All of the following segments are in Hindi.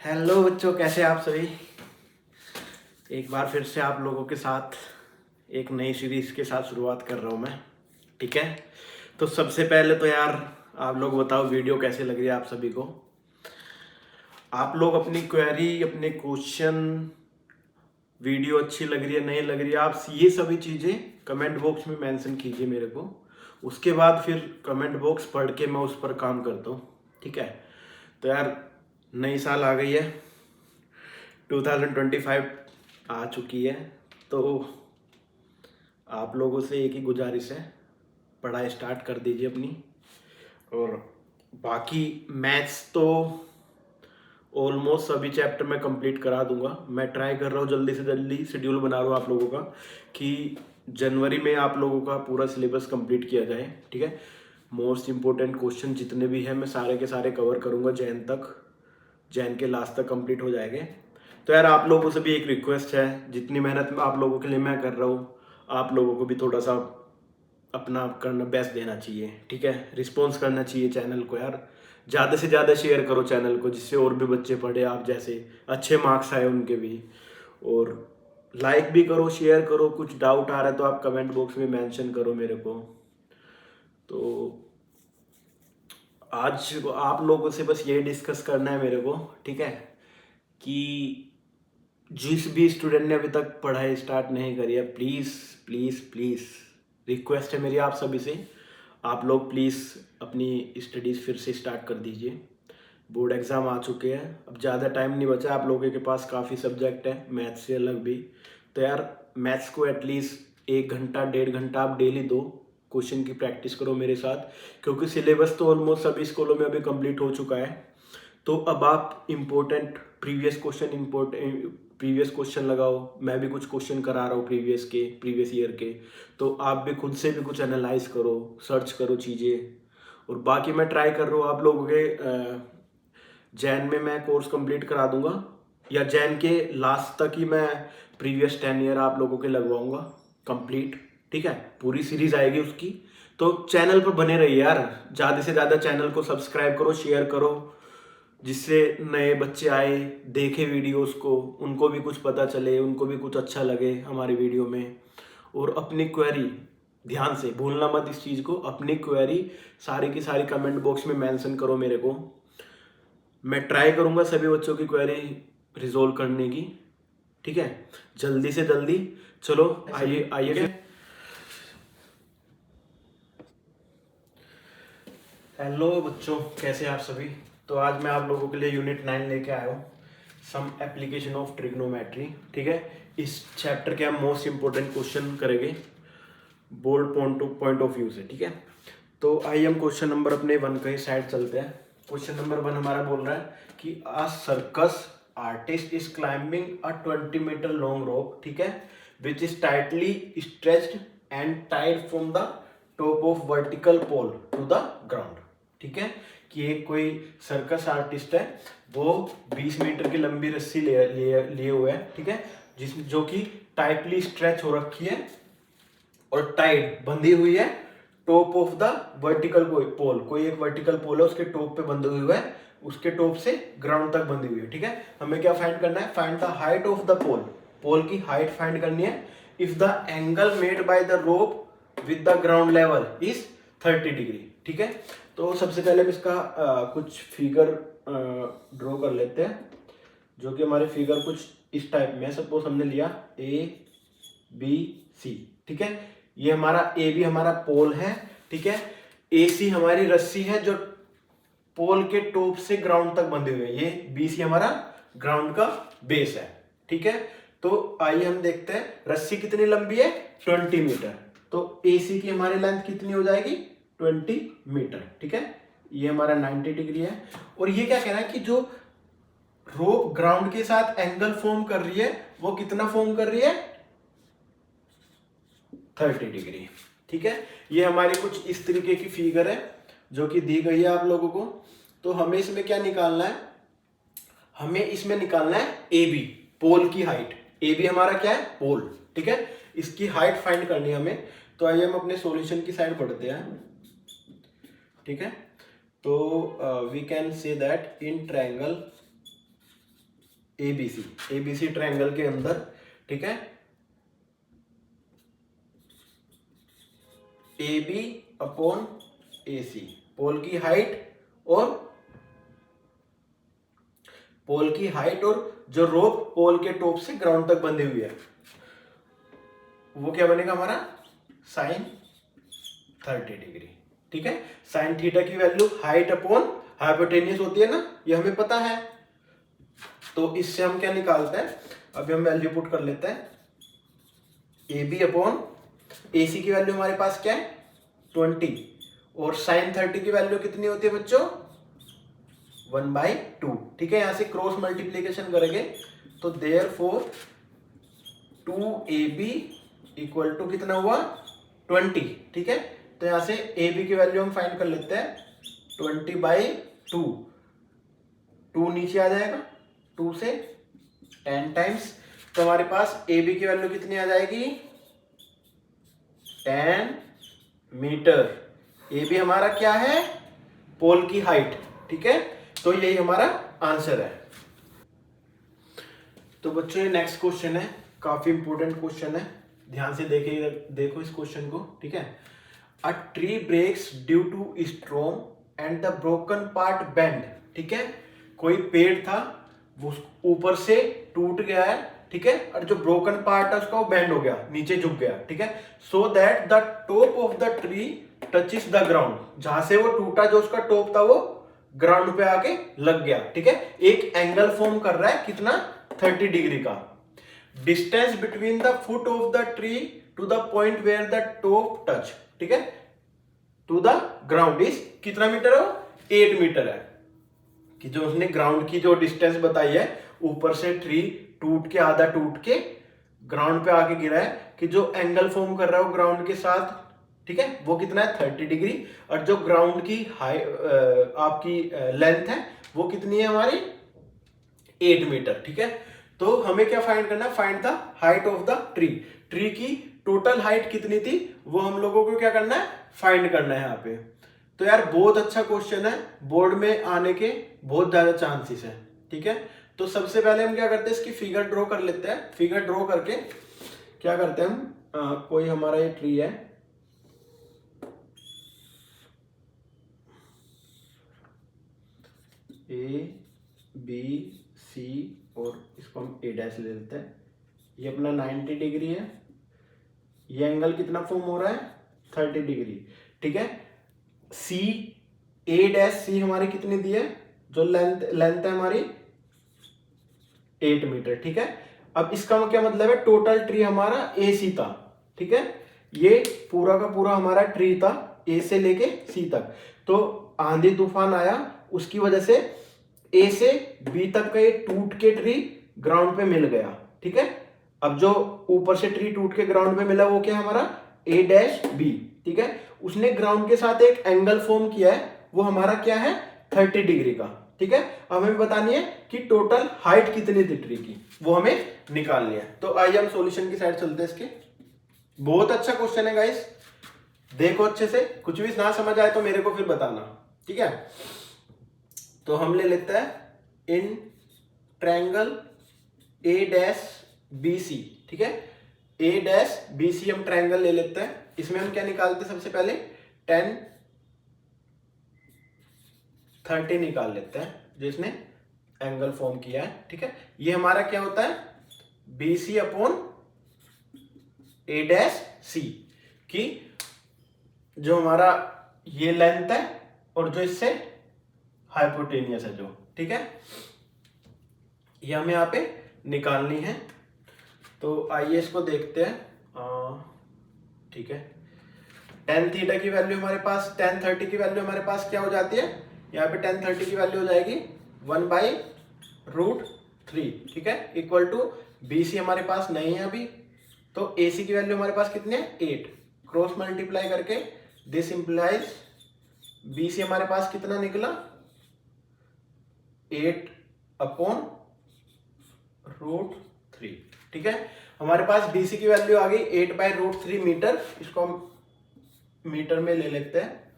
हेलो बच्चों, कैसे आप सभी। एक बार फिर से आप लोगों के साथ एक नई सीरीज के साथ शुरुआत कर रहा हूँ मैं। ठीक है, तो सबसे पहले तो यार आप लोग बताओ वीडियो कैसे लग रही है आप सभी को। आप लोग अपनी क्वेरी, अपने क्वेश्चन, वीडियो अच्छी लग रही है नहीं लग रही है, आप ये सभी चीज़ें कमेंट बॉक्स में मेंशन कीजिए मेरे को। उसके बाद फिर कमेंट बॉक्स पढ़ के मैं उस पर काम करता हूँ। ठीक है, तो यार नई साल आ गई है, 2025 आ चुकी है। तो आप लोगों से एक ही गुजारिश है, पढ़ाई स्टार्ट कर दीजिए अपनी। और बाकी मैथ्स तो ऑलमोस्ट सभी चैप्टर में कंप्लीट करा दूंगा। मैं ट्राई कर रहा हूँ जल्दी से जल्दी, शेड्यूल बना रहा हूँ आप लोगों का कि जनवरी में आप लोगों का पूरा सिलेबस कंप्लीट किया जाए। ठीक है, मोस्ट इम्पोर्टेंट क्वेश्चन जितने भी हैं मैं सारे के सारे कवर करूँगा जैन तक, जैन के लास्ट तक कंप्लीट हो जाएंगे। तो यार आप लोगों से भी एक रिक्वेस्ट है, जितनी मेहनत मैं आप लोगों के लिए मैं कर रहा हूँ, आप लोगों को भी थोड़ा सा अपना करना बेस्ट देना चाहिए। ठीक है, रिस्पॉन्स करना चाहिए चैनल को यार। ज़्यादा से ज़्यादा शेयर करो चैनल को, जिससे और भी बच्चे पढ़े आप जैसे, अच्छे मार्क्स आए उनके भी। और लाइक भी करो, शेयर करो। कुछ डाउट आ रहा है तो आप कमेंट बॉक्स में मेंशन करो मेरे को। तो आज आप लोगों से बस ये डिस्कस करना है मेरे को, ठीक है, कि जिस भी स्टूडेंट ने अभी तक पढ़ाई स्टार्ट नहीं करी है, प्लीज़ प्लीज़ प्लीज़ रिक्वेस्ट है मेरी आप सभी से, आप लोग प्लीज़ अपनी स्टडीज़ फिर से स्टार्ट कर दीजिए। बोर्ड एग्ज़ाम आ चुके हैं, अब ज़्यादा टाइम नहीं बचा। आप लोगों के पास काफ़ी सब्जेक्ट है मैथ्स से अलग भी। तो यार मैथ्स को एटलीस्ट 1 घंटा 1.5 घंटा आप डेली दो, क्वेश्चन की प्रैक्टिस करो मेरे साथ। क्योंकि सिलेबस तो ऑलमोस्ट सभी स्कूलों में अभी कंप्लीट हो चुका है। तो अब आप इम्पोर्टेंट प्रीवियस क्वेश्चन लगाओ। मैं भी कुछ क्वेश्चन करा रहा हूँ प्रीवियस ईयर के। तो आप भी खुद से भी कुछ एनालाइज करो, सर्च करो चीज़ें। और बाकी मैं ट्राई कर रहा हूँ आप लोगों के जैन में मैं कोर्स कंप्लीट करा दूंगा, या जैन के लास्ट तक ही मैं प्रीवियस 10 ईयर आप लोगों के लगवाऊंगा कंप्लीट। ठीक है, पूरी सीरीज आएगी उसकी। तो चैनल पर बने रहिए यार, ज़्यादा से ज़्यादा चैनल को सब्सक्राइब करो, शेयर करो, जिससे नए बच्चे आए, देखे वीडियोस को, उनको भी कुछ पता चले, उनको भी कुछ अच्छा लगे हमारी वीडियो में। और अपनी क्वेरी ध्यान से भूलना मत इस चीज़ को, अपनी क्वेरी सारी की सारी कमेंट बॉक्स में मेंशन करो मेरे को। मैं ट्राई करूंगा सभी बच्चों की क्वेरी रिजोल्व करने की। ठीक है, जल्दी से जल्दी। चलो आइए आइए फिर। हेलो बच्चों, कैसे आप सभी। तो आज मैं आप लोगों के लिए यूनिट 9 लेके आया हूँ, सम एप्लीकेशन ऑफ ट्रिग्नोमेट्री। ठीक है, इस चैप्टर के हम मोस्ट इंपोर्टेंट क्वेश्चन करेंगे बोल्ड पॉइंट ऑफ व्यू से। ठीक है, तो आइए हम क्वेश्चन नंबर अपने 1 का ही साइड चलते हैं। क्वेश्चन नंबर 1 हमारा बोल रहा है कि a circus artist is climbing a 20 metre long rope, ठीक है, which is tightly stretched and tied from the top of vertical pole to the ground. ठीक है, कि एक कोई सर्कस आर्टिस्ट है, वो 20 मीटर की लंबी रस्सी लिए हुए है। ठीक है, जो कि टाइटली स्ट्रेच हो रखी है और टाइट बंधी हुई है top of the vertical pole. कोई एक वर्टिकल पोल है, उसके टॉप पे बंधी हुई है, उसके टॉप से ग्राउंड तक बंधी हुई है। ठीक है, हमें क्या फाइंड करना है, find the height of the pole. Pole की हाइट फाइंड करनी है if the angle made by the rope with the ground level is 30 degree. ठीक है, तो सबसे पहले हम इसका कुछ फिगर ड्रॉ कर लेते हैं, जो कि हमारे फिगर कुछ इस टाइप में। सपोज हमने लिया ABC। ठीक है, ये हमारा AB हमारा पोल है। ठीक है, AC हमारी रस्सी है जो पोल के टॉप से ग्राउंड तक बंधी हुई है। ये BC हमारा ग्राउंड का बेस है। ठीक है, तो आइए हम देखते हैं रस्सी कितनी लंबी है, 20 मीटर। तो AC की हमारी लेंथ कितनी हो जाएगी, 20 मीटर। ठीक है, ये हमारा 90 डिग्री है। और ये क्या कह रहा है कि जो रोप ग्राउंड के साथ एंगल फॉर्म कर रही है, वो कितना फॉर्म कर रही है, 30 डिग्री। ठीक है, ये हमारी कुछ इस तरीके की फिगर है जो कि दी गई है आप लोगों को। तो हमें इसमें क्या निकालना है, हमें इसमें निकालना है AB, पोल की हाइट। AB हमारा क्या है, पोल। ठीक है, इसकी हाइट फाइंड करनी है हमें। तो आइए हम अपने सॉल्यूशन की साइड पढ़ते हैं। ठीक है, तो we can say that in triangle ABC triangle के अंदर, ठीक है, ए बी अपॉन ए सी, पोल की हाइट और जो रोप पोल के टॉप से ग्राउंड तक बंधी हुई है, वो क्या बनेगा हमारा साइन 30 डिग्री, ठीक है। साइन थीटा की वैल्यू हाइट अपॉन हाइपोटेन्यूस होती है ना, ये हमें पता है। तो इससे हम क्या निकालते हैं, अभी हम वैल्यू पुट कर लेते हैं। ए बी अपॉन ए सी की वैल्यू हमारे पास क्या है 20, और साइन 30 की वैल्यू कितनी होती है बच्चों 1/2, ठीक है। यहां से क्रॉस मल्टीप्लीकेशन करेंगे तो देयरफॉर 2ab इक्वल टू कितना हुआ 20, ठीक है। तो यहां से ab की वैल्यू हम फाइंड कर लेते हैं 20/2, 2 नीचे आ जाएगा, 2 से 10 टाइम्स, तो हमारे पास ab की वैल्यू कितनी आ जाएगी 10 मीटर। ab हमारा क्या है पोल की हाइट, ठीक है। तो यही हमारा आंसर है। तो बच्चों ये नेक्स्ट क्वेश्चन है, काफी इंपॉर्टेंट क्वेश्चन है, ध्यान से देखो इस क्वेश्चन को, ठीक है। A tree breaks due to storm and the broken part bend, ठीक है। कोई पेड़ था वो ऊपर से टूट गया है, ठीक है, और जो ब्रोकन पार्ट है उसका वो बेंड हो गया, नीचे झुक गया, ठीक है। So that the top of the tree touches the ground, जहां से वो टूटा जो उसका टॉप था वो ग्राउंड पे आके लग गया, ठीक है। एक एंगल फॉर्म कर रहा है कितना 30 डिग्री का। Distance between the foot of the tree to the point where the top touch, ठीक है, टू द ग्राउंड इज कितना मीटर है 8 मीटर है। कि जो उसने ग्राउंड की जो डिस्टेंस बताई है, ऊपर से ट्री टूट के आधा टूट के ग्राउंड पे आके गिरा है, कि जो एंगल फॉर्म कर रहा है वो ग्राउंड के साथ, ठीक है, वो कितना है 30 डिग्री, और जो ग्राउंड की आपकी लेंथ है वो कितनी है हमारी 8 मीटर, ठीक है। तो हमें क्या फाइंड करना है, find the height of the tree. Tree की टोटल हाइट कितनी थी वो हम लोगों को क्या करना है फाइंड करना है यहाँ पे। तो यार बहुत अच्छा क्वेश्चन है, बोर्ड में आने के बहुत ज्यादा चांसेस है, ठीक है। तो सबसे पहले हम क्या करते हैं, इसकी फिगर ड्रॉ कर लेते हैं। फिगर ड्रॉ करके क्या करते हैं हम, कोई हमारा ये ट्री है, ए बी सी और इसको हम ए डैश ले लेते हैं। ये अपना 90 डिग्री है, ये एंगल कितना फॉर्म हो रहा है 30 डिग्री, ठीक है। सी ए डैश सी हमारी कितनी दी है, जो लेंथ है हमारी 8 मीटर, ठीक है। अब इसका क्या मतलब है, टोटल ट्री हमारा ए सी था, ठीक है। ये पूरा का पूरा हमारा ट्री था ए से लेके सी तक। तो आंधी तूफान आया, उसकी वजह से ए से बी तक का ये टूट के ट्री ग्राउंड पे मिल गया, ठीक है। अब जो ऊपर से ट्री टूट के ग्राउंड पे मिला वो क्या है हमारा ए डैश बी, ठीक है। उसने ग्राउंड के साथ एक एंगल फॉर्म किया है, वो हमारा क्या है 30 डिग्री का, ठीक है। हमें बतानी है कि टोटल हाइट कितनी थी ट्री की, वो हमें निकालनी है। तो आइए हम सॉल्यूशन की साइड चलते हैं इसके। बहुत अच्छा क्वेश्चन है गाइस, देखो अच्छे से, कुछ भी ना समझ आए तो मेरे को फिर बताना, ठीक है। तो हम ले लेते हैं in triangle A dash B C, ठीक है। ए डैश बी सी हम ट्रायंगल ले लेते हैं। इसमें हम क्या निकालते हैं, सबसे पहले 10 30 निकाल लेते हैं, जिसने एंगल फॉर्म किया है, ठीक है। ये हमारा क्या होता है बी सी अपॉन ए डैश सी, की जो हमारा ये लेंथ है और जो इससे हाइपोटेनियस है जो, ठीक है, ये हमें यहाँ पे निकालनी है। तो आइए इसको देखते हैं, ठीक है। tan थीटा की वैल्यू हमारे पास, tan 30 की वैल्यू हमारे पास क्या हो जाती है, यहाँ पे tan 30 की वैल्यू हो जाएगी 1/√3, ठीक है, इक्वल टू BC हमारे पास नहीं है अभी, तो AC की वैल्यू हमारे पास कितनी है 8, क्रॉस मल्टीप्लाई करके दिस इंप्लाइज BC हमारे पास कितना निकला 8/√3, ठीक है। हमारे पास BC की वैल्यू आ गई 8/√3 मीटर, इसको हम मीटर में ले लेते हैं।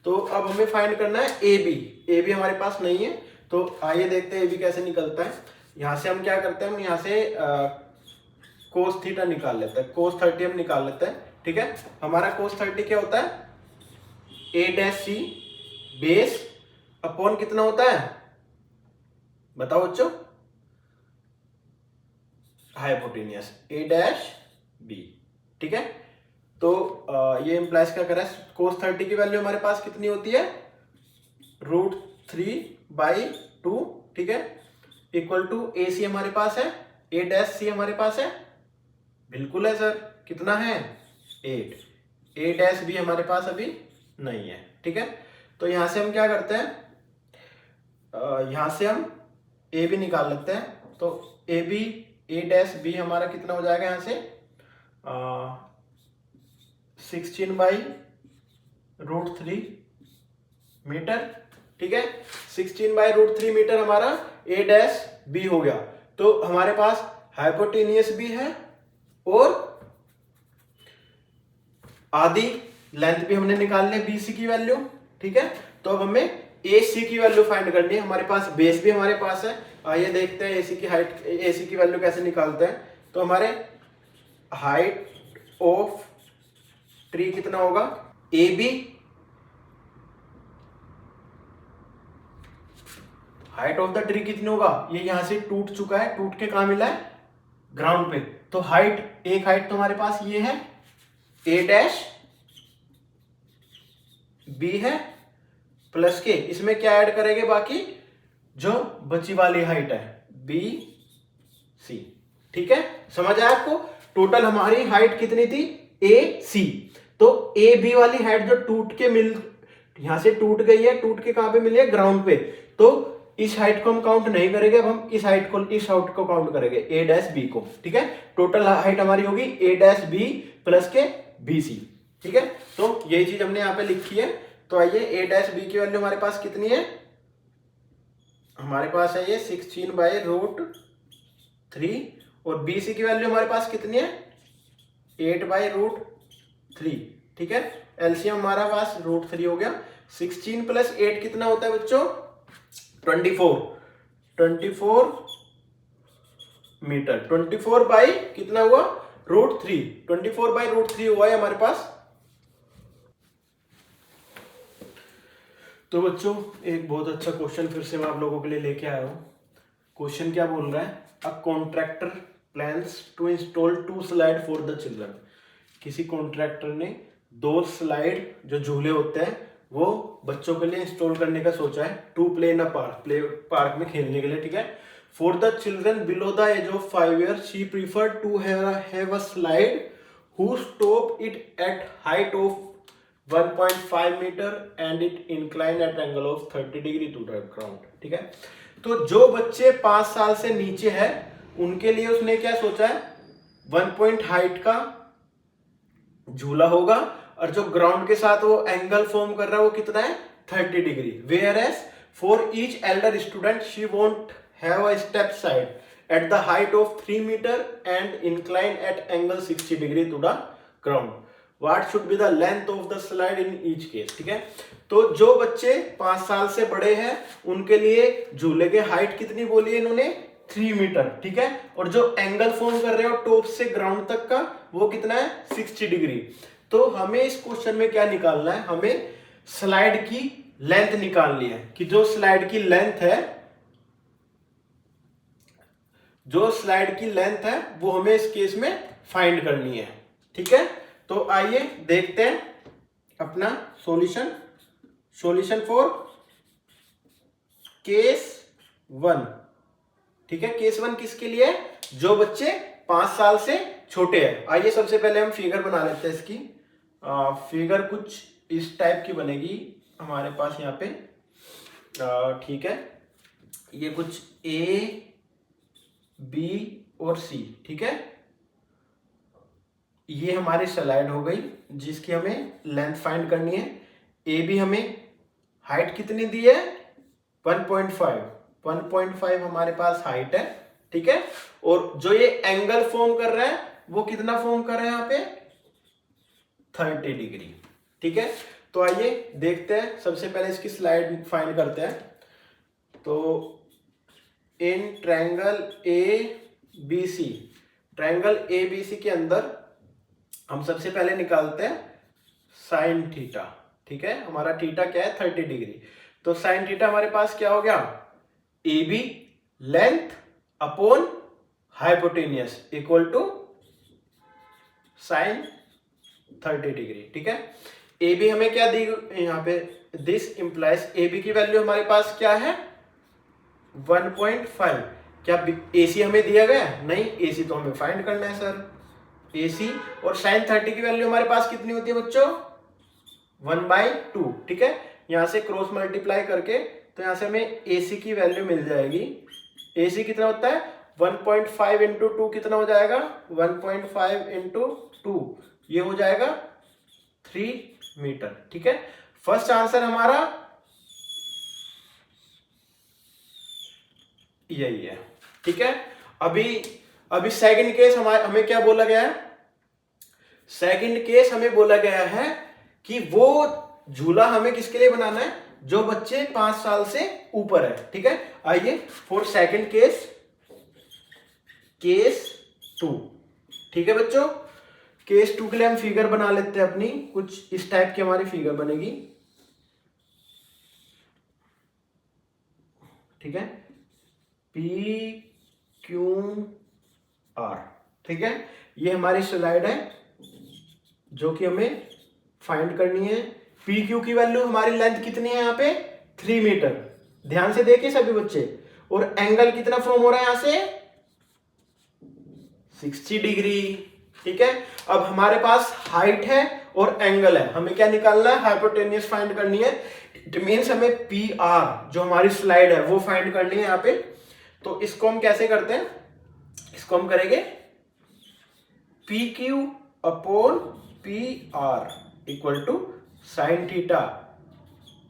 तो अब हमें फाइंड करना है AB, AB हमारे पास नहीं है, तो आइए देखते हैं AB कैसे निकलता है। यहाँ से हम क्या करते हैं, हम यहाँ से कोस थीटा निकाल लेते हैं, कोस 30 हम निकाल लेते हैं। ठीक है, हमारा कोस 30 क्या होता है, ए डैश सी बेस अपॉन कितना होता है, बताओ बच्चों, हाइपोटेनियस ए डैश बी। ठीक है, तो ये इम्प्लाइज क्या कर रहा है, कोस 30 की वैल्यू हमारे पास कितनी होती है, √3/2। ठीक है, इक्वल टू ए सी हमारे पास है, ए डैश सी हमारे पास है, बिल्कुल है सर, कितना है 8। ए डैश बी हमारे पास अभी नहीं है। ठीक है, तो यहां से हम क्या करते हैं, यहां से हम ए बी निकाल लेते हैं। तो A B A dash B हमारा कितना हो जाएगा, यहां से 16/√3 मीटर। ठीक है, 16/√3 मीटर हमारा ए डैश बी हो गया। तो हमारे पास हाइपोटेनियस भी है और आधी लेंथ भी हमने निकाल ली बीसी की वैल्यू। ठीक है, तो अब हमें ए सी की वैल्यू फाइंड करनी है। हमारे पास बेस भी हमारे पास है, आइए देखते हैं एसी की हाइट, एसी की वैल्यू कैसे निकालते हैं। तो हमारे हाइट ऑफ ट्री कितना होगा, A B, height of the tree कितनी होगा, ये यहां से टूट चुका है, टूट के कहां मिला है, ग्राउंड पे। तो हाइट, एक हाइट तो हमारे पास ये है, ए डैश बी है, प्लस के इसमें क्या ऐड करेंगे, बाकी जो बची वाली हाइट है बी सी। ठीक है, समझ आया आपको, टोटल हमारी हाइट कितनी थी, ए सी। तो ए बी वाली हाइट जो टूट के यहां से टूट गई है, टूट के कहां पे मिली है, ग्राउंड पे। तो इस हाइट को हम काउंट नहीं करेंगे, अब हम इस हाइट को काउंट करेंगे, ए डैश बी को। ठीक है, टोटल हाइट हमारी होगी ए डैश बी प्लस के बी सी। ठीक है, तो यही चीज हमने यहाँ पे लिखी है। तो आइए, ए डैश बी की वैल्यू हमारे पास कितनी है, हमारे पास है ये 16/√3 और बी सी की वैल्यू हमारे पास कितनी है, 8/√3। ठीक है, एलसीएम हमारा पास √3 हो गया। 16 + 8 कितना होता है बच्चों, 24 मीटर। 24 बाई कितना हुआ, √3, 24/√3 हुआ है हमारे पास। तो बच्चों, एक बहुत अच्छा क्वेश्चन फिर से मैं आप लोगों के लिए लेके आया हूँ। क्वेश्चन क्या बोल रहा है, a contractor plans to install 2 slide for the children. किसी कॉन्ट्रैक्टर ने 2 स्लाइड जो झूले होते हैं वो बच्चों के लिए इंस्टॉल करने का सोचा है, to play in a park, play park में खेलने के लिए। ठीक है, for the children below the age of 5 year she prefer to have a slide who stop it at height of 1.5 metre and it incline at angle of 30 degree to the ground. ठीक है, तो जो बच्चे 5 साल से नीचे है उनके लिए उसने क्या सोचा है, 1 पॉइंट हाइट का झूला होगा और जो ग्राउंड के साथ वो एंगल फॉर्म कर रहा है वो कितना है, 30 degree. Whereas for each elder student she won't have a step side at the height of 3 metre and incline at angle 60 degree to the ground. What should be the length of the slide in each case। ठीक है, तो जो बच्चे 5 साल से बड़े हैं उनके लिए झूले के हाइट कितनी बोली है इन्होंने, 3 मीटर। ठीक है, और जो एंगल फॉर्म कर रहे हो टॉप से ग्राउंड तक का वो कितना है, 60 डिग्री। तो हमें इस क्वेश्चन में क्या निकालना है, हमें स्लाइड की लेंथ निकालनी है कि जो स्लाइड की लेंथ है, जो स्लाइड की लेंथ है वो हमें इस केस में फाइंड करनी है। ठीक है, तो आइए देखते हैं अपना सॉल्यूशन। Solution for case 1। ठीक है, केस 1 किसके लिए, जो बच्चे 5 साल से छोटे हैं। आइए सबसे पहले हम फिगर बना लेते हैं इसकी। फिगर कुछ इस टाइप की बनेगी हमारे पास यहाँ पे। ठीक है, ये कुछ ए बी और सी। ठीक है, ये हमारी स्लाइड हो गई जिसकी हमें लेंथ फाइंड करनी है। ए बी हमें हाइट कितनी दी है, 1.5 हमारे पास हाइट है। ठीक है, और जो ये एंगल फॉर्म कर रहा है वो कितना फॉर्म कर रहा है यहाँ पे, 30 डिग्री। ठीक है, तो आइए देखते हैं, सबसे पहले इसकी स्लाइड फाइंड करते हैं। तो in triangle A B C, triangle A B C के अंदर हम सबसे पहले निकालते हैं साइन थीटा। ठीक है, हमारा थीटा क्या है 30 डिग्री। तो साइन थीटा हमारे पास क्या हो गया, A B length upon hypotenuse equal to sine 30 degree. ठीक है, ए बी हमें क्या दी यहाँ पे, दिस इंप्लाइज ए बी की वैल्यू हमारे पास क्या है 1.5। क्या AC हमें दिया गया है? नहीं, AC तो हमें फाइंड करना है सर। AC और साइन 30 की वैल्यू हमारे पास कितनी होती है बच्चों 1/2। ठीक है, यहां से क्रॉस मल्टीप्लाई करके तो यहां से हमें AC की वैल्यू मिल जाएगी। AC कितना होता है 1.5 इंटू 2 कितना हो जाएगा 1.5 इंटू 2, ये हो जाएगा 3 मीटर। ठीक है, फर्स्ट आंसर हमारा यही है। ठीक है, अभी सेकंड केस हमें क्या बोला गया है, सेकंड केस हमें बोला गया है कि वो झूला हमें किसके लिए बनाना है, जो बच्चे 5 साल से ऊपर है। ठीक है, आइए फॉर सेकंड केस, केस 2। ठीक है बच्चों, केस 2 के लिए हम फिगर बना लेते हैं अपनी, कुछ इस टाइप की हमारी फिगर बनेगी। ठीक है, PQR। ठीक है, ये हमारी स्लाइड है जो कि हमें फाइंड करनी है। PQ की वैल्यू हमारी लेंथ कितनी है यहाँ पे 3 मीटर, ध्यान से देखिए सभी बच्चे। और एंगल कितना फॉर्म हो रहा है यहां से 60 डिग्री। ठीक है, अब हमारे पास हाइट है और एंगल है, हमें क्या निकालना है हाइपोटेनियस फाइंड करनी है। इट मींस हमें PR जो हमारी स्लाइड है वो फाइंड करनी है यहाँ पे। तो इसको हम कैसे करते हैं, इसको हम करेंगे PQ upon PR equal to sine theta.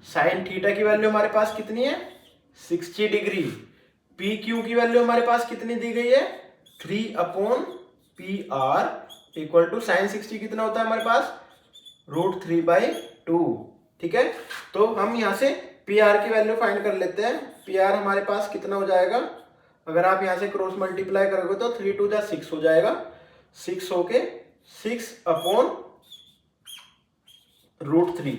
Sine theta की वैल्यू हमारे पास कितनी है 60 डिग्री। PQ की वैल्यू हमारे पास कितनी दी गई है 3 upon PR equal to sine 60 कितना होता है हमारे पास √3/2। ठीक है, तो हम यहां से PR की वैल्यू फाइंड कर लेते हैं। PR हमारे पास कितना हो जाएगा, अगर आप यहां से क्रॉस मल्टीप्लाई करोगे तो 3 2 जा 6 हो जाएगा, 6 होके 6 अपॉन √3।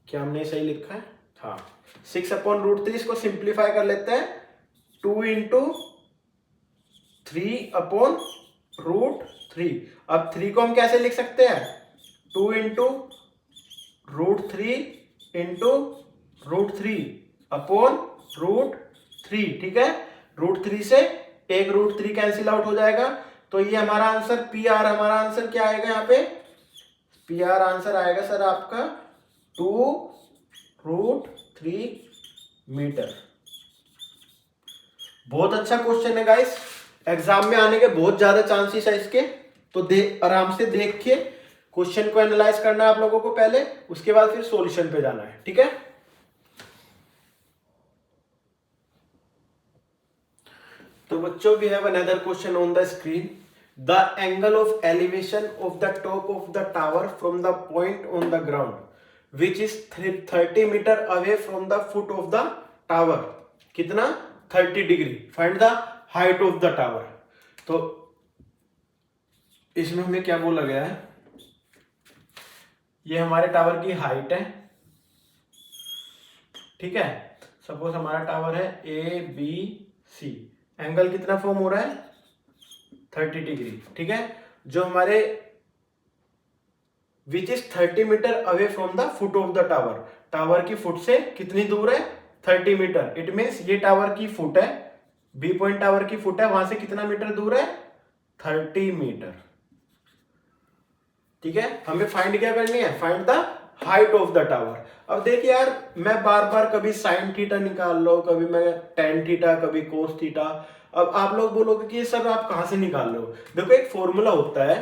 क्या हमने सही लिखा है, हाँ 6 अपॉन √3। इसको सिंप्लीफाई कर लेते हैं 2 इंटू 3 अपॉन √3। अब 3 को हम कैसे लिख सकते हैं 2 इंटू √3 इंटू √3 अपॉन √3। ठीक है, √3 से एक √3 कैंसिल आउट हो जाएगा। तो ये हमारा आंसर PR, हमारा आंसर क्या आएगा यहाँ पे PR आंसर आएगा सर आपका 2√3 मीटर। बहुत अच्छा क्वेश्चन है गाइस, एग्जाम में आने के बहुत ज्यादा चांसेस है इसके। तो आराम से देख के क्वेश्चन को एनालाइज करना है आप लोगों को पहले, उसके बाद फिर सॉल्यूशन पे जाना है। ठीक है, तो बच्चों we have another question on the screen. The angle of elevation of the top of the tower from the point on the ground which is 30 metre away from the foot of the tower कितना 30 degree. Find the height of the tower. तो इसमें हमें क्या बोला गया है, ये हमारे टावर की हाइट है। ठीक है, सपोज हमारा टावर है ABC, एंगल कितना फॉर्म हो रहा है 30 डिग्री। ठीक है, जो हमारे which is 30 metre away from the foot of the tower, tower की फुट से कितनी दूर है 30 मीटर। इट मीन्स ये टावर की फुट है, बी पॉइंट टावर की फुट है, वहां से कितना मीटर दूर है 30 मीटर। ठीक है, हमें फाइंड क्या करनी है, find the height of the tower. अब देखिए यार, मैं बार बार कभी साइन थीटा निकाल लो, कभी मैं टेन थीटा, कभी कोस थीटा। अब आप लोग बोलोगे कि ये सब आप कहां से निकाल रहे हो। देखो एक फॉर्मूला होता है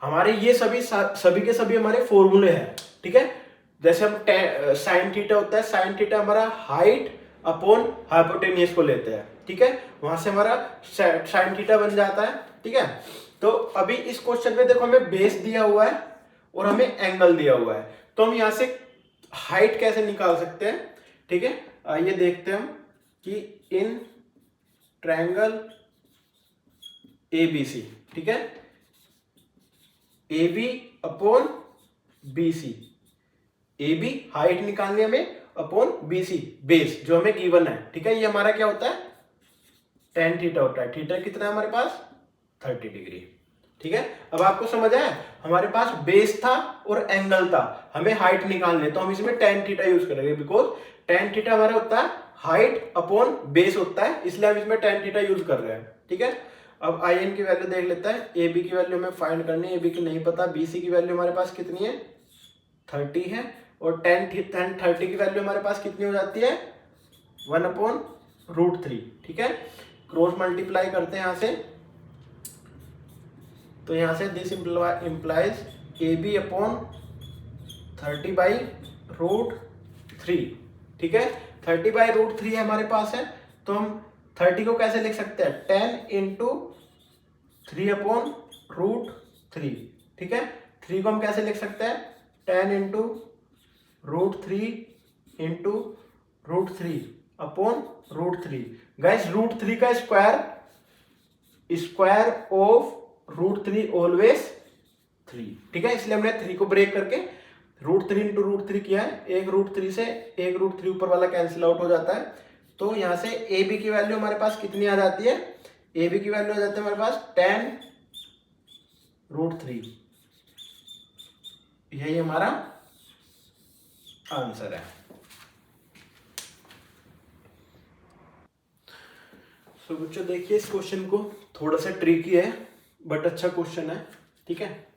हमारे, ये सभी के सभी हमारे फॉर्मूले हैं। ठीक है, जैसे हम साइन थीटा होता है, साइन थीटा हमारा हाइट अपॉन हाइपोटेनियस को लेते हैं। ठीक है, वहां से हमारा साइन थीटा बन जाता है। ठीक है, तो अभी इस क्वेश्चन में देखो हमें बेस दिया हुआ है और हमें एंगल दिया हुआ है, तो हम यहां से हाइट कैसे निकाल सकते हैं। ठीक है, आइए देखते हैं हम। कि इन ट्रायंगल ABC, ठीक है, AB upon BC, AB height निकालनी हमें अपॉन BC बेस जो हमें गिवन है, ठीक है, ये हमारा क्या होता है tan थीटा होता है। थीटा कितना है हमारे पास 30 डिग्री, ठीक है। अब आपको समझ आया, हमारे पास बेस था और एंगल था, हमें हाइट निकालनी है तो हम इसमें tan थीटा यूज करेंगे, बिकॉज tan थीटा हमारा होता है हाइट अपॉन बेस होता है, इसलिए हम इसमें tan थीटा यूज कर रहे हैं, ठीक है। अब in की वैल्यू देख लेते हैं, AB की वैल्यू हमें फाइंड करनी है, AB की नहीं पता, BC की वैल्यू हमारे पास कितनी है 30 है, और tan 30 की वैल्यू हमारे पास कितनी हो जाती है 1/√3, ठीक है। क्रॉस मल्टीप्लाई करते हैं यहां से, तो यहां से दिस इंप्लाइज AB अपॉन 30/√3, ठीक है। 30/√3 हमारे पास है, तो हम 30 को कैसे लिख सकते हैं 10 इंटू 3/√3, ठीक है। 3 को हम कैसे लिख सकते हैं 10 इंटू √3 इंटू √3 अपॉन √3। गाइस √3 का स्क्वायर ऑफ √3 ऑलवेज 3, ठीक है, इसलिए हमने 3 को ब्रेक करके √3 इंटू √3 किया है, एक √3 से एक √3 ऊपर वाला कैंसिल आउट हो जाता है, तो यहां से AB की वैल्यू हमारे पास कितनी आ जाती है, AB की वैल्यू आ जाती है हमारे पास 10√3, यही हमारा आंसर है। तो बच्चों देखिए इस क्वेश्चन को, थोड़ा सा ट्रिकी है बट अच्छा क्वेश्चन है, ठीक है।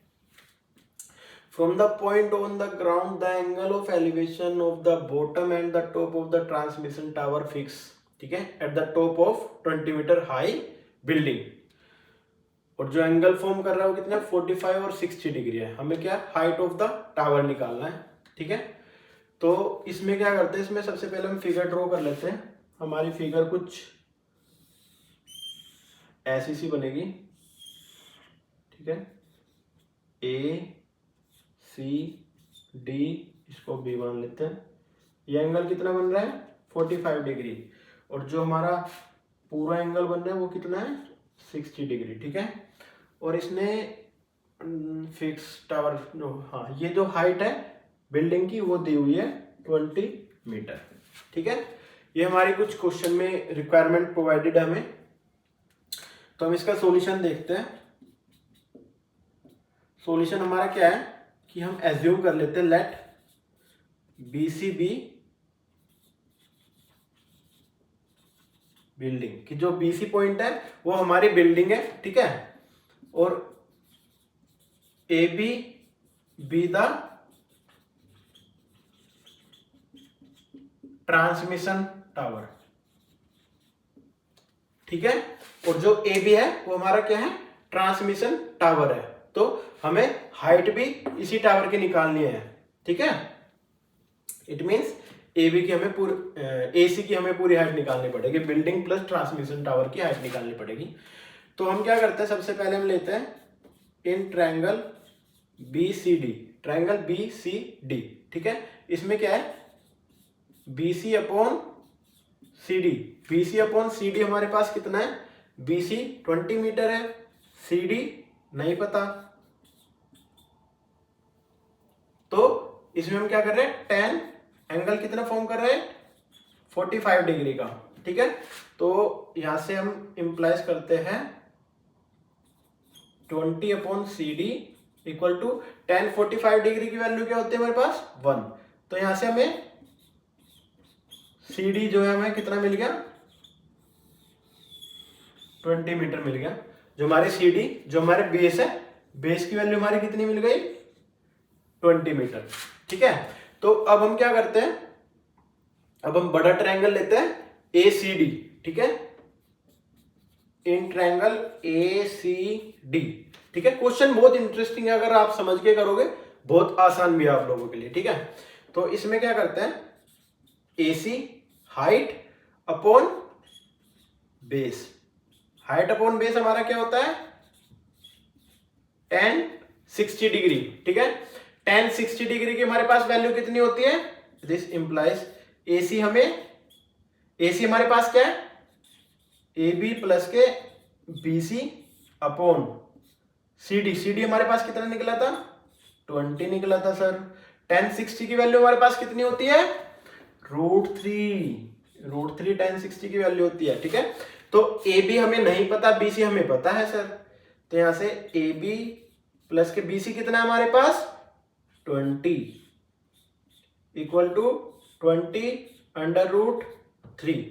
From the point on the ground the angle of elevation of the bottom and the top of the transmission tower fix, ठीक है, at the top of 20 metre high building, और जो एंगल फॉर्म कर रहा है वो कितना 45 और 60 डिग्री है, हमें क्या हाइट ऑफ द टावर निकालना है, ठीक है। तो इसमें क्या करते हैं, इसमें सबसे पहले हम फिगर ड्रॉ कर लेते हैं, हमारी फिगर कुछ ऐसी सी बनेगी, ठीक है, ACD, इसको B मान लेते हैं, ये एंगल कितना बन रहा है 45 डिग्री, और जो हमारा पूरा एंगल बन रहा है वो कितना है 60 डिग्री, ठीक है। और इसने फिक्स टावर, हाँ ये जो हाइट है बिल्डिंग की वो दी हुई है 20 मीटर, ठीक है। ये हमारी कुछ क्वेश्चन में रिक्वायरमेंट प्रोवाइडेड है हमें, तो हम इसका सॉल्यूशन देखते हैं। सॉल्यूशन हमारा क्या है कि हम एज्यूम कर लेते हैं लेट BCB बिल्डिंग, कि जो BC पॉइंट है वो हमारी बिल्डिंग है, ठीक है, और AB be the transmission tower, ठीक है, और जो AB है वो हमारा क्या है ट्रांसमिशन टावर है, तो हमें हाइट भी इसी टावर की निकालनी है, ठीक है। इट मींस AB की हमें पूरी AC की हमें पूरी हाइट निकालनी पड़ेगी, बिल्डिंग प्लस ट्रांसमिशन टावर की हाइट निकालनी पड़ेगी। तो हम क्या करते हैं, सबसे पहले हम लेते हैं in triangle BCD, triangle BCD, ठीक है, इसमें क्या है BC upon CD, BC upon CD हमारे पास कितना है, BC 20 मीटर है, CD नहीं पता, तो इसमें हम क्या कर रहे हैं tan एंगल कितना फॉर्म कर रहे हैं 45 डिग्री का, ठीक है। तो यहां से हम इंप्लाइज करते हैं 20 upon CD equal to tan 45 degree की वैल्यू क्या होती है हमारे पास 1, तो यहां से हमें CD जो है हमें कितना मिल गया 20 मीटर मिल गया, जो हमारे CD जो हमारे बेस है, बेस की वैल्यू हमारी कितनी मिल गई 20 मीटर, ठीक है। तो अब हम क्या करते हैं, अब हम बड़ा ट्रायंगल लेते हैं ACD, ठीक है, इन ट्रायंगल ACD, ठीक है। क्वेश्चन बहुत इंटरेस्टिंग है, अगर आप समझ के करोगे बहुत आसान भी है आप लोगों के लिए, ठीक है। तो इसमें क्या करते हैं AC height upon base, height upon base हमारा क्या होता है tan 60 डिग्री, ठीक है। tan 60 डिग्री की हमारे पास वैल्यू कितनी होती है, दिस इंप्लाइज AC हमें AC हमारे पास क्या है, AB प्लस के BC अपॉन CD हमारे पास कितना निकला था, 20 निकला था सर। tan 60 की वैल्यू हमारे पास कितनी होती है, √3 tan 60 की वैल्यू होती है, ठीक है। तो AB हमें नहीं पता, BC हमें पता है सर, तो यहां से AB प्लस के BC कितना है हमारे पास, 20 इक्वल टू 20√3,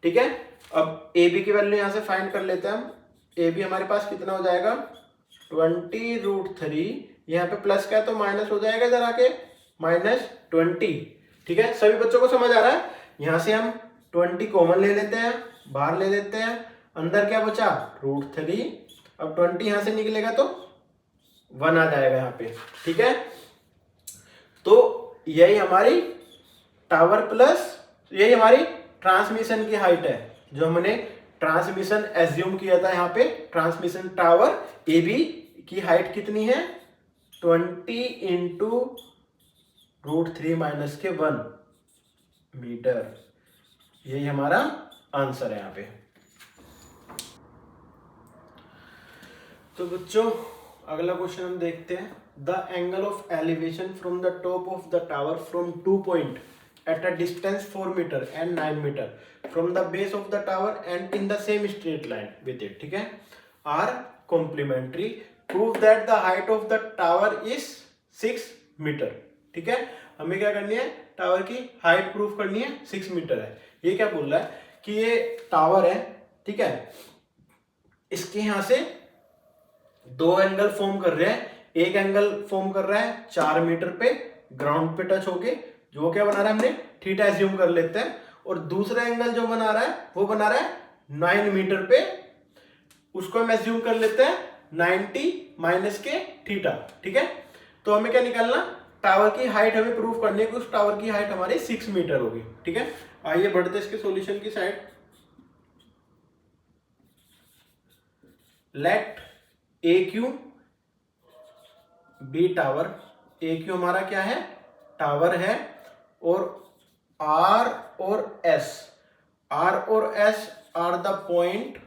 ठीक है। अब AB की वैल्यू यहां से फाइंड कर लेते हैं हम। AB हमारे पास कितना हो जाएगा, 20√3, यहाँ पे प्लस का है तो माइनस हो जाएगा इधर आके, -20, ठीक है। सभी बच्चों को समझ आ रहा है। यहां से हम 20 कॉमन ले लेते हैं, बाहर ले लेते हैं, अंदर क्या बचा, √3। अब 20 यहां से निकलेगा तो 1 आ जाएगा यहाँ पे, ठीक है। तो यही हमारी टावर प्लस यही हमारी ट्रांसमिशन की हाइट है, जो हमने ट्रांसमिशन एज्यूम किया था। यहाँ पे ट्रांसमिशन टावर AB की हाइट कितनी है, 20 इंटू √3 माइनस के 1 मीटर। यही हमारा आंसर है यहाँ पे। तो बच्चों अगला क्वेश्चन हम देखते हैं। The angle of elevation from the top of the tower from 2 point at a distance 4 metre and 9 metre from the base of the tower and in the same straight line with it, ठीक है, are complementary. Prove that the height of the tower is 6 metre, ठीक है। हमें क्या करनी है, टावर की हाइट प्रूफ करनी है, 6 मीटर है। ये क्या बोल रहा है कि ये टावर है, ठीक है, इसके यहां से 2 एंगल फॉर्म कर रहे हैं। एक एंगल फॉर्म कर रहा है 4 मीटर पे ग्राउंड पे टच होके, जो क्या बना रहा है, हमने थीटा एज्यूम कर लेते हैं। और दूसरा एंगल जो बना रहा है वो बना रहा है 9 मीटर पे, उसको हम एज्यूम कर लेते हैं 90 माइनस के थीटा, ठीक है। तो हमें क्या निकालना, टावर की हाइट हमें प्रूफ करनी है कि उस टावर की हाइट हमारी 6 मीटर होगी, ठीक है। आइए बढ़ते इसके सॉल्यूशन की side. Let AQ be tower, AQ हमारा क्या है, टावर है, और R और S आर द पॉइंट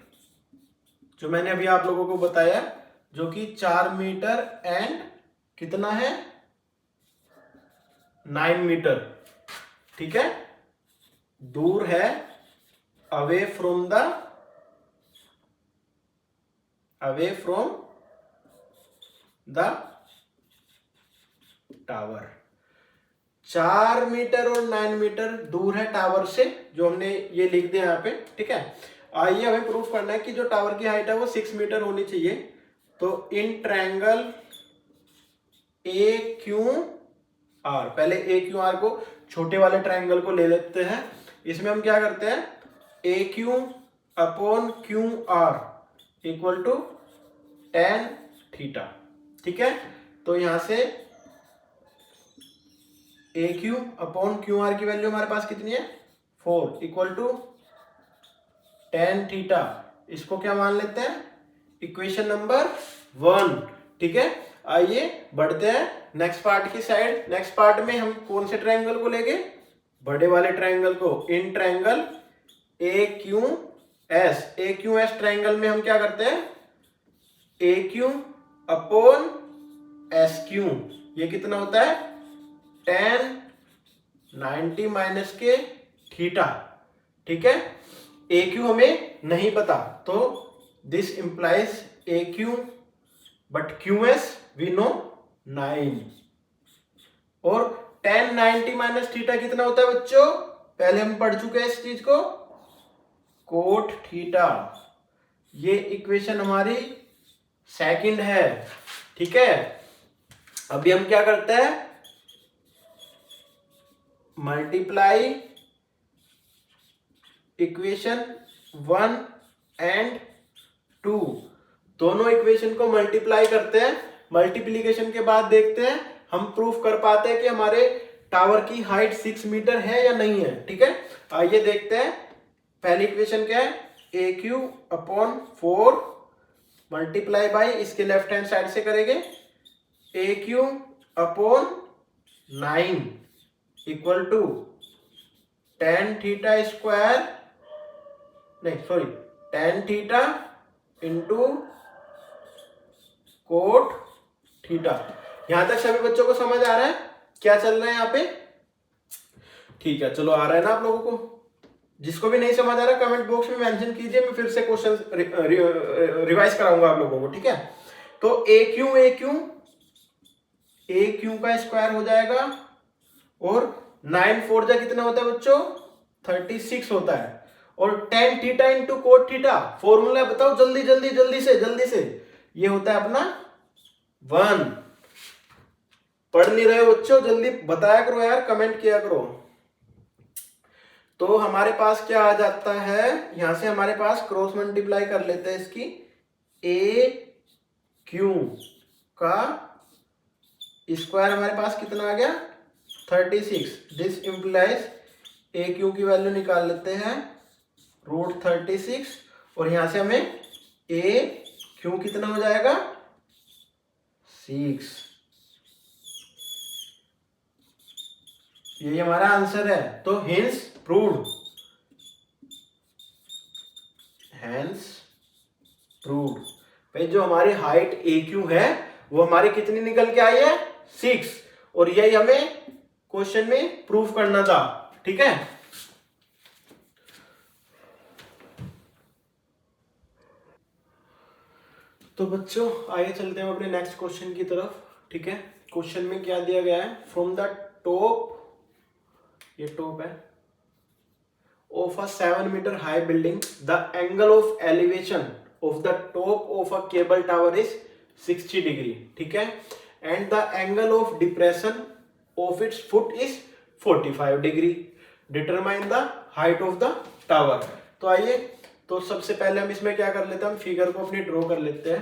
जो मैंने अभी आप लोगों को बताया, जो कि 4 मीटर एंड कितना है, 9 मीटर, ठीक है, दूर है, away from the tower. 4 metre और 9 मीटर दूर है टावर से, जो हमने ये लिख दिया यहाँ पे, ठीक है। आइए हमें प्रूफ करना है कि जो टावर की हाइट है वो 6 मीटर होनी चाहिए। तो इन ट्रायंगल AQR, पहले AQR को छोटे वाले ट्रायंगल को ले लेते हैं। इसमें हम क्या करते हैं, AQ upon QR equal to tan theta, ठीक है। तो यहां से AQ अपॉन QR की वैल्यू हमारे पास कितनी है, 4 इक्वल टू tan थीटा। इसको क्या मान लेते हैं, इक्वेशन नंबर 1, ठीक है। आइए बढ़ते हैं नेक्स्ट पार्ट की साइड। नेक्स्ट पार्ट में हम कौन से ट्रायंगल को लेंगे, बड़े वाले ट्रायंगल को। इन ट्रायंगल AQS ट्रायंगल में हम क्या करते हैं, AQ अपॉन SQ, ये कितना होता है, tan 90 माइनस के थीटा, ठीक है। AQ हमें नहीं पता, तो this implies AQ but QS we know 9। और tan 90 माइनस थीटा कितना होता है बच्चों, पहले हम पढ़ चुके हैं इस चीज को, कोट थीटा। ये इक्वेशन हमारी सेकंड है, ठीक है। अभी हम क्या करते हैं, मल्टीप्लाई इक्वेशन 1 एंड 2, दोनों इक्वेशन को मल्टीप्लाई करते हैं। मल्टीप्लीकेशन के बाद देखते हैं हम प्रूफ कर पाते हैं कि हमारे टावर की हाइट 6 मीटर है या नहीं है, ठीक है। आइए देखते हैं। पहली इक्वेशन क्या है, AQ अपॉन 4 मल्टीप्लाई बाई, इसके लेफ्ट हैंड साइड से करेंगे, AQ upon 9 equal to tan theta square नहीं sorry, tan theta into cot theta. यहां तक सभी बच्चों को समझ आ रहा है क्या चल रहा है यहाँ पे? ठीक है, चलो आ रहा है ना आप लोगों को? जिसको भी नहीं समझ आ रहा कमेंट बॉक्स में मेंशन कीजिए, मैं फिर से क्वेश्चन रिवाइज कराऊंगा आप लोगों को, ठीक है? तो ए क्यू का स्क्वायर हो जाएगा, और 9 4 जा कितना होता है बच्चों? 36 होता है। और ten theta into cot theta, formula बताओ जल्दी जल्दी जल्दी से। ये होता है अपना 1। पढ़ नहीं रहे हो बच्चों? जल्दी बताया करो यार, कमेंट किया करो। तो हमारे पास क्या आ जाता है, यहां से हमारे पास क्रॉस मल्टीप्लाई कर लेते हैं इसकी, ए क्यू का स्क्वायर हमारे पास कितना आ गया? 36। दिस इंप्लाइज ए क्यू की वैल्यू निकाल लेते हैं √36, और यहां से हमें ए क्यू कितना हो जाएगा? 6। यही हमारा आंसर है। तो हेंस प्रूव्ड, भाई जो हमारी हाइट ए क्यू है वो हमारी कितनी निकल के आई है? 6। और यही हमें क्वेश्चन में प्रूफ करना था, ठीक है? तो बच्चों आइए चलते हैं अपने नेक्स्ट क्वेश्चन की तरफ, ठीक है? क्वेश्चन में क्या दिया गया है? फ्रॉम द टॉप, ये टॉप है, of a 7 meter high building, the angle of elevation of the top of a cable tower is 60 degree, ठीक है? And the angle of depression of its foot is 45 degree. Determine the height of the tower. तो आइए, तो सबसे पहले हम इसमें क्या कर लेते हैं, हम फिगर को अपनी ड्रॉ कर लेते हैं।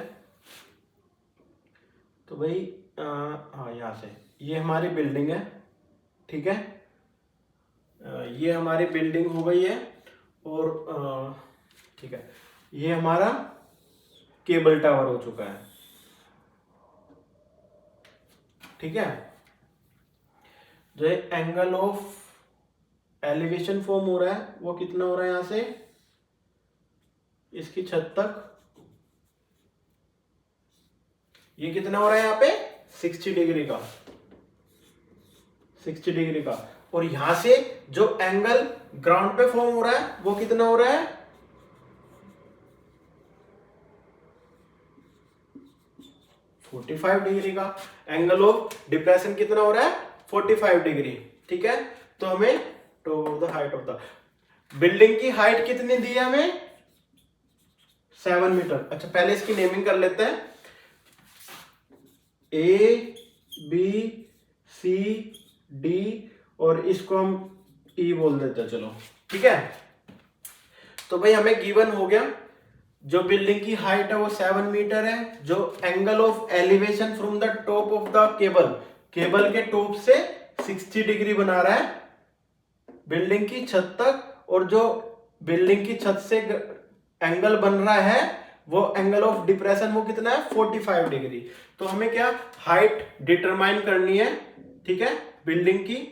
तो भाई हाँ, यहाँ से ये हमारी बिल्डिंग है, ठीक है? ये हमारी बिल्डिंग हो गई है, और ठीक है, ये हमारा केबल टावर हो चुका है, ठीक है? जो एंगल ऑफ एलिवेशन फॉर्म हो रहा है वो कितना हो रहा है यहां से इसकी छत तक, ये कितना हो रहा है यहाँ पे? 60 डिग्री का, 60 डिग्री का। और यहां से जो एंगल ग्राउंड पे फॉर्म हो रहा है वो कितना हो रहा है? 45 डिग्री का। एंगल ऑफ डिप्रेशन कितना हो रहा है? 45 डिग्री, ठीक है? तो हमें top of the height of the building की हाइट कितनी दी है हमें? 7 मीटर। अच्छा, पहले इसकी नेमिंग कर लेते हैं, ए बी सी डी, और इसको हम ई बोल देते हैं, चलो ठीक है? तो भाई हमें गिवन हो गया, जो बिल्डिंग की हाइट है वो 7 मीटर है, जो angle of elevation from the top of the cable के टॉप से 60 डिग्री बना रहा है बिल्डिंग की छत तक, और जो बिल्डिंग की छत से एंगल बन रहा है वो एंगल ऑफ डिप्रेशन वो कितना है? 45 डिग्री। तो हमें क्या हाइट डिटरमाइन करनी है, ठीक है, बिल्डिंग की।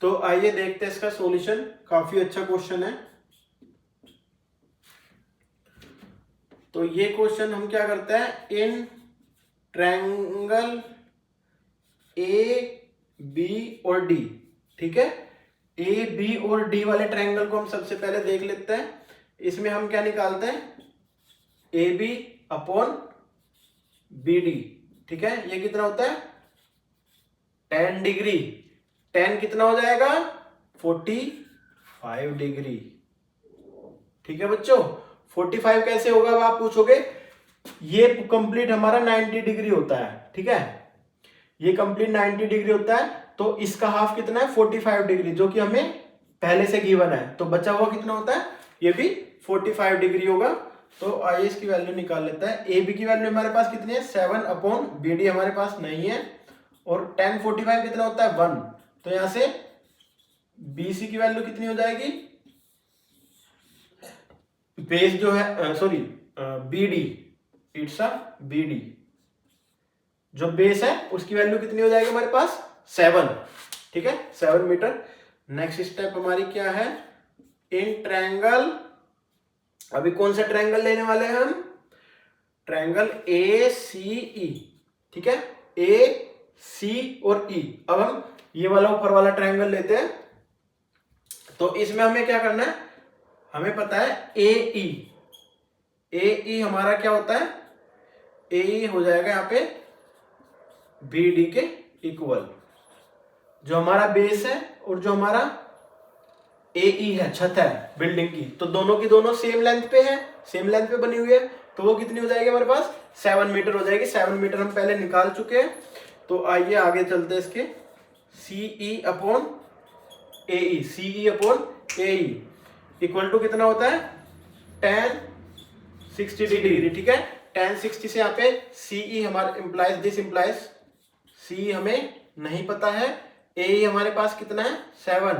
तो आइए देखते हैं इसका सॉल्यूशन, काफी अच्छा क्वेश्चन है। तो ये क्वेश्चन हम क्या करते हैं, इन ट्रायंगल ए बी और डी, ठीक है, ए बी और डी वाले ट्रायंगल को हम सबसे पहले देख लेते हैं। इसमें हम क्या निकालते हैं? A B upon B D, ठीक है? ये कितना होता है? 10 डिग्री। 10 कितना हो जाएगा? 45 डिग्री, ठीक है बच्चों? 45 कैसे होगा अब आप पूछोगे? ये कंप्लीट हमारा 90 डिग्री होता है, ठीक है? ये कंप्लीट 90 डिग्री होता है, तो इसका हाफ कितना है? 45 डिग्री, जो कि हमें पहले से गिवन है। तो बचा हुआ कितना होता है? ये भी 45 डिग्री होगा। तो आइए इसकी वैल्यू निकाल लेता है। ए बी की वैल्यू हमारे पास कितनी है? 7 अपॉन बी डी हमारे पास नहीं है, और 10 45 कितना होता है? 1। तो यहां से बी सी की वैल्यू कितनी हो जाएगी? बेस जो है, sorry B D, it's a B D, जो बेस है उसकी वैल्यू कितनी हो जाएगी हमारे पास? 7, ठीक है, 7 मीटर। नेक्स्ट स्टेप हमारी क्या है? इन ट्रायंगल अभी कौन सा ट्रायंगल लेने वाले हैं हम? ट्रायंगल ए सी ई, ठीक है, ए सी और ई। अब हम ये वाला ऊपर वाला ट्रायंगल लेते हैं। तो इसमें हमें क्या करना है, हमें पता है ए ई हमारा क्या होता है, ए ई हो जाएगा यहाँ पे बी डी के इक्वल, जो हमारा बेस है और जो हमारा ए ई है, छत है बिल्डिंग की, तो दोनों की दोनों सेम लेंथ पे है, सेम लेंथ पे बनी हुई है। तो वो कितनी हो जाएगी हमारे पास? 7 मीटर हो जाएगी। 7 मीटर हम पहले निकाल चुके हैं। तो आइए आगे चलते हैं इसके। C E upon A E, C E upon A E equal to कितना होता है? tan 60 डिग्री, ठीक है। tan 60 से यहाँ पे सी ई हमारे इम्प्लाइज, दिस इम्प्लाइज सी हमें नहीं पता है, ए ई हमारे पास कितना है? 7।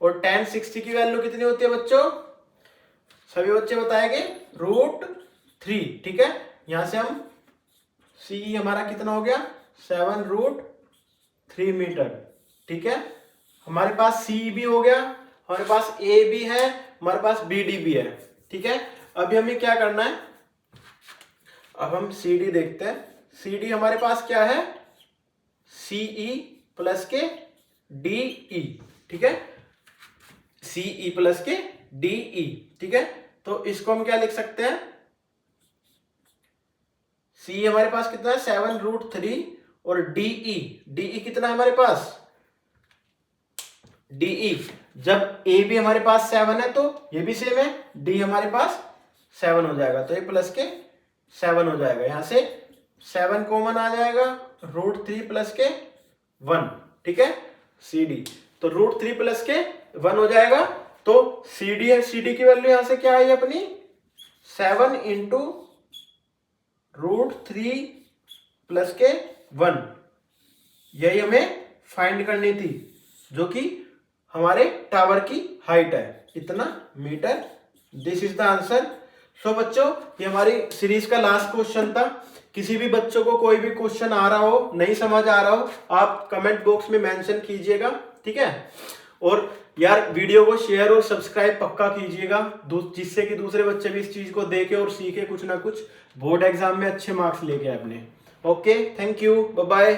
और tan 60 की वैल्यू कितनी होती है बच्चों? सभी बच्चे बताएंगे √3, ठीक है। यहां से हम सी ई हमारा कितना हो गया? 7√3 मीटर, ठीक है। हमारे पास सी भी हो गया, हमारे पास ए भी है, हमारे पास बी डी भी है, ठीक है। अभी हमें क्या करना है, अब हम सी डी देखते हैं। सी डी हमारे पास क्या है? सी ई प्लस के डी ई, ठीक है, सी ई प्लस के डी ई, ठीक है। तो इसको हम क्या लिख सकते हैं? सी हमारे पास कितना है? 7√3 और डीई कितना है हमारे पास? डीई, जब ए भी हमारे पास 7 है तो ये भी सेम है, डी हमारे पास 7 हो जाएगा, तो ये प्लस के 7 हो जाएगा। यहां से 7 कॉमन आ जाएगा, √3 प्लस के 1, ठीक है, सी डी। तो √3 प्लस के 1 हो जाएगा। तो सी डी है, सी डी की वैल्यू यहां से क्या आई अपनी? 7 इंटू √3 प्लस के 1, यही हमें फाइंड करनी थी, जो कि हमारे टावर की हाइट है, इतना metre. This is the answer. So बच्चों, ये हमारी सीरीज का लास्ट क्वेश्चन था। किसी भी बच्चों को कोई भी क्वेश्चन आ रहा हो, नहीं समझ आ रहा हो, आप कमेंट बॉक्स में मेंशन कीजिएगा, ठीक है। और यार वीडियो को शेयर और सब्सक्राइब पक्का कीजिएगा, जिससे कि दूसरे बच्चे भी इस चीज को देखे और सीखे कुछ ना कुछ, बोर्ड एग्जाम में अच्छे मार्क्स लेके अपने। Okay, thank you, bye bye.